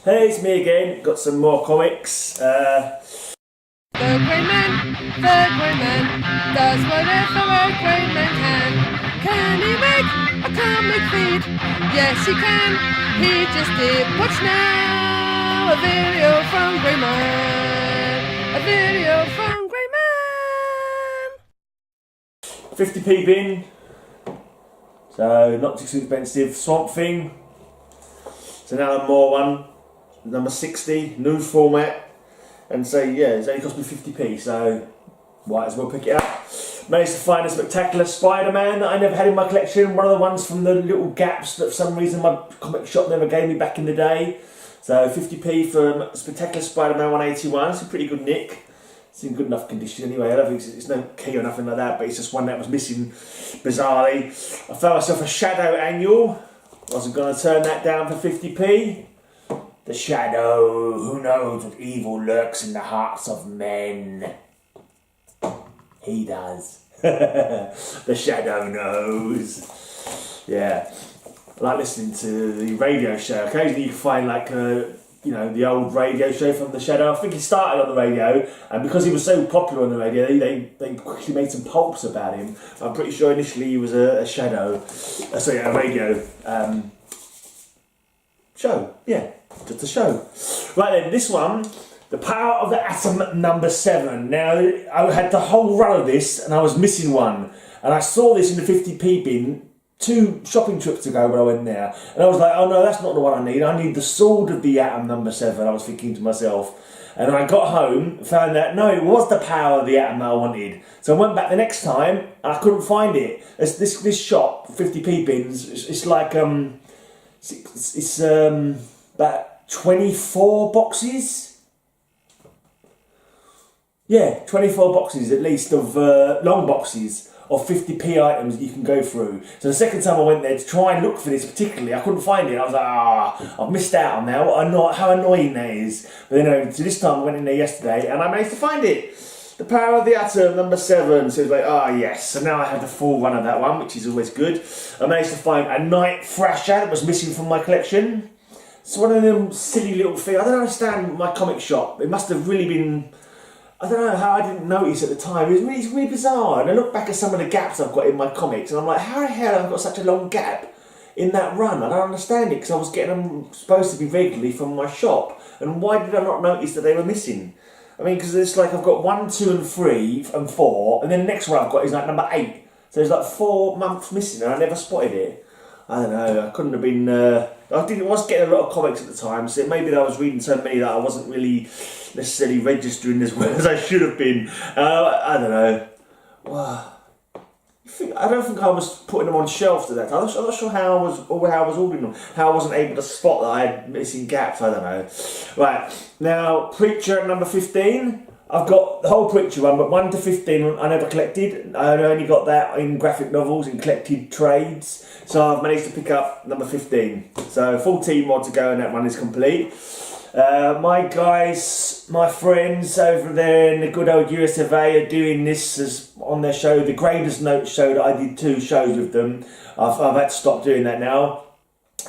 Hey, it's me again. Got some more comics. The Grey Man, does whatever a Grey Man can. Can he make a comic feed? Yes, he can. He just did. Watch now, a video from Grey Man. A video from Grey Man. 50p bin. So, not too expensive. Swamp Thing. It's an Alan Moore one. Number 60, new format. And so, yeah, it's only cost me 50p, so might as well pick it up. Managed to find a spectacular Spider-Man that I never had in my collection. One of the ones from the little gaps that for some reason my comic shop never gave me back in the day. So 50p for Spectacular Spider-Man 181. It's a pretty good nick. It's in good enough condition anyway. I don't think it's no key or nothing like that, but it's just one that was missing bizarrely. I found myself a Shadow annual. Wasn't going to turn that down for 50p. The Shadow, who knows what evil lurks in the hearts of men? He does. The Shadow knows. Yeah. I like listening to the radio show. Occasionally you can find the old radio show from the Shadow. I think he started on the radio, and because he was so popular on the radio, they quickly made some pulps about him. I'm pretty sure initially he was a radio show. Yeah. Just a show. Right then, this one, The Power of the Atom number 7. Now, I had the whole run of this and I was missing one. And I saw this in the 50p bin 2 shopping trips ago when I went there. And I was like, oh no, that's not the one I need. I need the Sword of the Atom number 7, I was thinking to myself. And I got home and found that, no, it was The Power of the Atom that I wanted. So I went back the next time and I couldn't find it. This shop, 50p bins, it's like, it's about 24 boxes. Yeah, 24 boxes at least of long boxes of 50p items that you can go through. So the second time I went there to try and look for this particularly, I couldn't find it. I was like, I've missed out on that. How annoying that is. But then so this time I went in there yesterday and I managed to find it. The Power of the Atom number 7. So it's like, yes. So now I have the full run of that one, which is always good. I managed to find a Night Thrasher that was missing from my collection. It's one of them silly little things. I don't understand my comic shop. It must have really been... I don't know how I didn't notice at the time. It's really bizarre. And I look back at some of the gaps I've got in my comics and I'm like, how the hell have I got such a long gap in that run? I don't understand it because I was getting them supposed to be regularly from my shop. And why did I not notice that they were missing? I mean, because it's like I've got 1, 2 and 3 and 4 and then the next one I've got is like number 8. So there's like 4 months missing and I never spotted it. I don't know, I couldn't have been... I was getting a lot of comics at the time, so maybe that I was reading so many that I wasn't really necessarily registering as well as I should have been. I don't know. Well, I don't think I was putting them on shelves at that time. I'm not sure how I was ordering them, how I wasn't able to spot that I had missing gaps, I don't know. Right, now, Preacher number 15. I've got the whole Preacher one, but 1 to 15 I never collected. I only got that in graphic novels and collected trades. So I've managed to pick up number 15. So 14 more to go and that one is complete. My guys, my friends over there in the good old US of A are doing this as on their show, the Graders Note show that I did 2 shows with them. I've had to stop doing that now.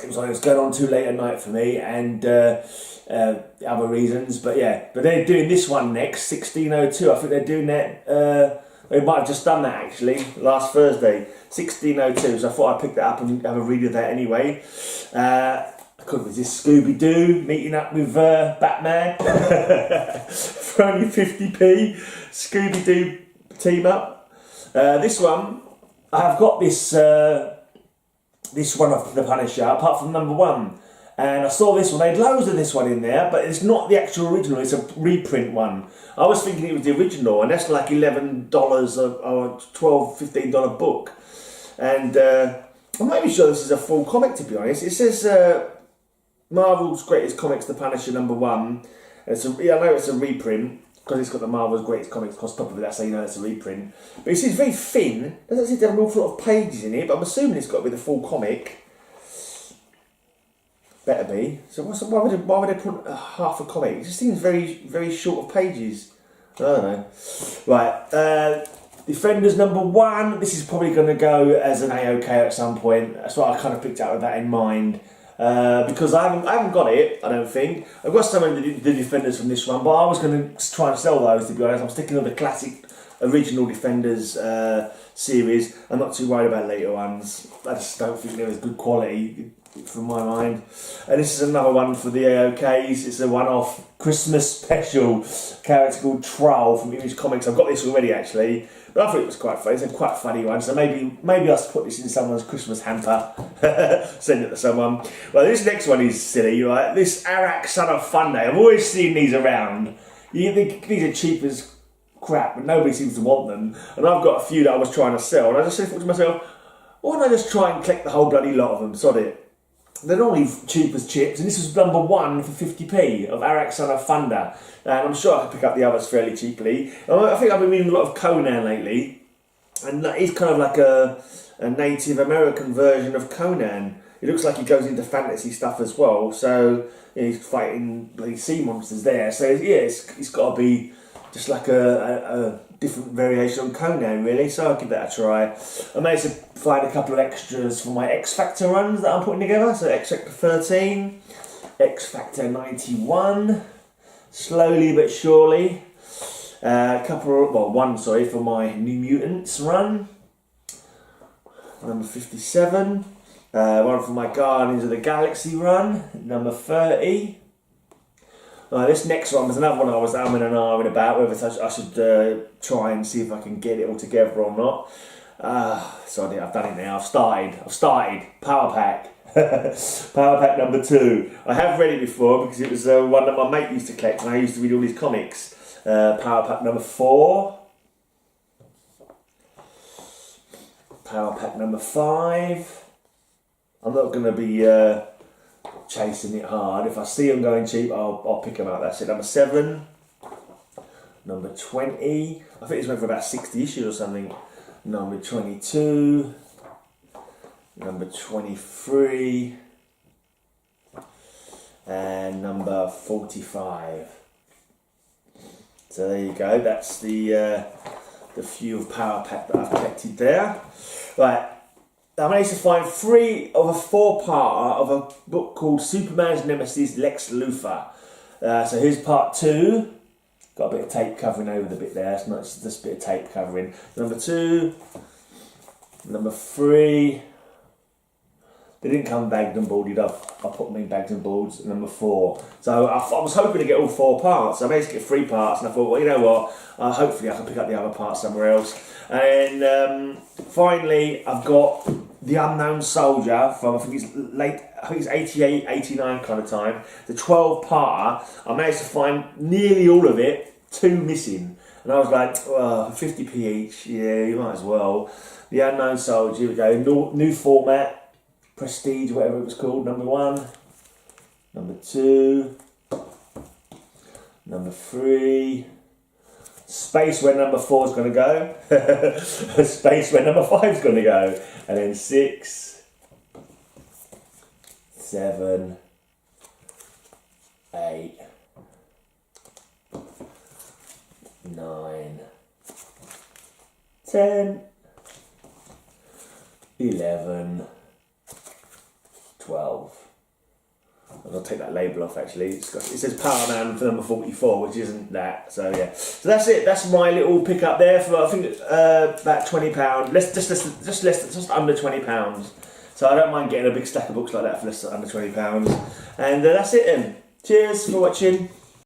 It was going on too late at night for me and other reasons, but they're doing this one next, 1602. I think they're doing that. They might have just done that actually last Thursday, 1602. So I thought I'd pick that up and have a read of that anyway. I couldn't resist Scooby-Doo meeting up with Batman for only 50p. Scooby-Doo team up. This one, I've got this. This one of The Punisher, apart from number 1. And I saw this one, they had loads of this one in there, but it's not the actual original, it's a reprint one. I was thinking it was the original, and that's like $11 or $12, $15 book. And I'm not even sure this is a full comic, to be honest. It says Marvel's Greatest Comics, The Punisher number 1. I know it's a reprint, because it's got the Marvel's Greatest Comics across top of it, that's how you know it's a reprint. But it seems very thin, doesn't seem to have an awful lot of pages in it, but I'm assuming it's got to be the full comic. Better be. So why would they put half a comic? It just seems very, very short of pages. I don't know. Right, Defenders number 1. This is probably going to go as an AOK at some point. That's why I kind of picked up with that in mind. because I haven't got it. I don't think I've got some of the Defenders from this one, but I was going to try and sell those. To be honest, I'm sticking with the classic, original Defenders series. I'm not too worried about later ones. I just don't think they're as good quality from my mind. And this is another one for the AOKs. It's a one-off Christmas special character called Troll from Image Comics. I've got this already actually, but I thought it was quite funny. It's a quite funny one, so maybe I'll put this in someone's Christmas hamper. Send it to someone. Well, this next one is silly, right? This Arak Son of Funday. I've always seen these around. You think these are cheap as crap, but nobody seems to want them. And I've got a few that I was trying to sell, and I just thought to myself, why don't I just try and collect the whole bloody lot of them? Sod it. They're normally cheap as chips, and this was number 1 for 50p of Arak Son of Thunder. And I'm sure I could pick up the others fairly cheaply. I think I've been reading a lot of Conan lately, and he's kind of like a Native American version of Conan. It looks like he goes into fantasy stuff as well, so he's fighting bloody sea monsters there. So yeah, it's got to be just like a different variation on Conan, really. So I'll give that a try. I managed to find a couple of extras for my X Factor runs that I'm putting together. So X Factor 13, X Factor 91, slowly but surely. One for my New Mutants run, number 57. One for my Guardians of the Galaxy run, number 30. This next one was another one I was umming and ahhing about whether I should try and see if I can get it all together or not. Sorry, I've done it now. I've started. Power Pack. Power Pack number 2. I have read it before because it was one that my mate used to collect and I used to read all his comics. Power Pack number 4. Power Pack number 5. I'm not going to be chasing it hard. If I see them going cheap, I'll pick them up. That's it. Number 7. Number 20. I think it's went for about 60 issues or something. Number 22. Number 23. And number 45. So there you go. That's the few of Power Pack that I've collected there. Right. I managed to find 3 of a 4-parter of a book called Superman's Nemesis, Lex Luthor. So here's part 2. Got a bit of tape covering over the bit there. It's not just a bit of tape covering. Number 2. Number 3. They didn't come bagged and boarded up. I put them in bags and boards. Number 4. So I was hoping to get all 4 parts. I managed to get 3 parts, and I thought, well, you know what? Hopefully I can pick up the other parts somewhere else. And finally, I've got The Unknown Soldier from I think it's 88, 89 kind of time. The 12-parter. I managed to find nearly all of it. 2 missing, and I was like, 50p each. Yeah, you might as well. The Unknown Soldier. Here we go. New format. Prestige, whatever it was called, number 1, number 2, number 3, space where number 4 is going to go, space where number 5 is going to go, and then 6, 7, 8, 9, 10, 11, 12. I'll take that label off actually. It says Power Man for number 44, which isn't that. So yeah. So that's it. That's my little pickup there for I think about £20. Just under £20. So I don't mind getting a big stack of books like that for less under £20. And that's it then. Cheers for watching.